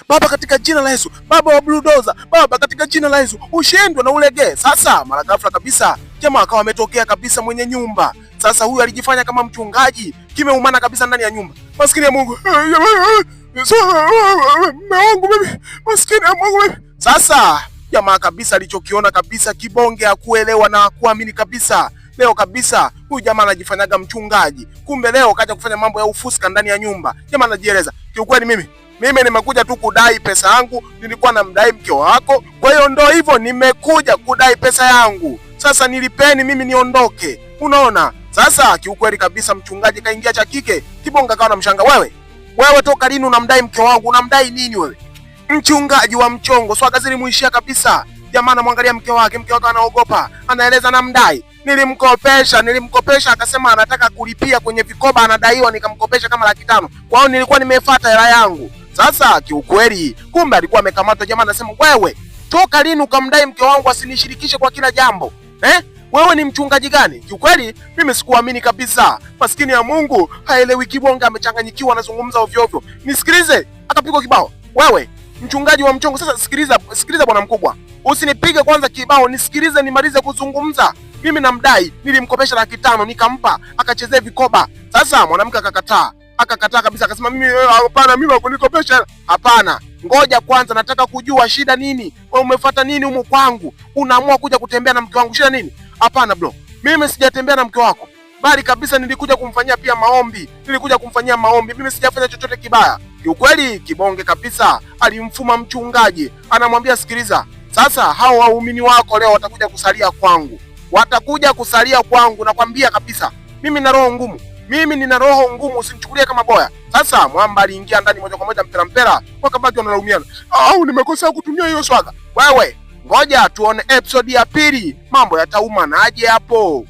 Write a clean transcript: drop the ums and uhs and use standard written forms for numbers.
Baba katika jina la Yesu, Baba wa bulldozer, Baba katika jina la Yesu, ushindwe na ulegee. Sasa mara ghafla kabisa jamaa akawa ametokea kabisa mwenye nyumba. Sasa huyu alijifanya kama mchungaji, kimeumana kabisa ndani ya nyumba. Maskini ya Mungu. Mungu mimi, maskini ya Mungu mimi. Sasa jamaa kabisa alichokiona kabisa kibonge, hakuelewa na hakuamini kabisa. Leo kabisa huyu jamaa anajifanyaga mchungaji, kumbe leo kaja kufanya mambo ya ufuska ndani ya nyumba. Jamaa anajieleza, kiukweli mimi nimekuja tu kudai pesa yangu, nilikuwa namdai mke wako, kwa hiyo ndo hivyo nimekuja kudai pesa yangu. Sasa nilipeni mimi niondoke. Unaona? Sasa kiukweli kabisa mchungaji kaingia cha kike, kibonga kawa na mshanga, wewe toka lini unamdai mke wangu? Unamdai nini wewe? Mchungaji wa mchongo, swaga zilimuishia kabisa. Jamaa anamwangalia mke wake anaogopa, anaeleza namdai. Nilimkopesha akasema anataka kulipia kwenye vikoba anadaiwa, nikamkopesha kama 500,000. Kwa hiyo nilikuwa nimefuata hela yangu. Sasa kiukweli kumbe alikuwa amekamatwa. Jamaa anasema, wewe toka lini ukamdai mke wangu asinishirikishe kwa kila jambo? Wewe ni mchungaji gani? Kiukweli mimi sikuamini kabisa. Maskini ya Mungu haelewi, kibonga amechanganyikiwa, anazungumza ovyo ovyo. Nisikilize, akapigwa kibao. Wewe mchungaji wa mchongo, sasa sikiliza bwana mkubwa. Usinipige kwanza kibao, nisikilize nimalize kuzungumza. Mimi namdai, nilimkopesha 500,000 nikampa, akachezea vikoba. Sasa mwanamke akakataa kabisa, akasema mimi hapana, mimi hakunikopesha. Hapana, ngoja kwanza, nataka kujua shida nini? Wewe umefuata nini humu kwangu? Unaamua kuja kutembea na mke wangu, shida nini? Hapana bro, mimi sijatembea na mke wako, bali kabisa nilikuja kumfanyia pia maombi. Mimi sijafanya chochote kibaya. Kiukweli kibonge kabisa alimfuma mchungaji, anamwambia sikiliza, sasa hao waumini wako leo watakuja kusalia kwangu, nakwambia kabisa. Mimi nina roho ngumu, usinichukulie kama boya. Sasa mwamba aliingia ndani moja kwa moja, mpera wakabaki wanalaumiana, au nimekosea kutumia hiyo swaga. Wewe ngoja tuone episode ya pili, mambo yatauma naje hapo.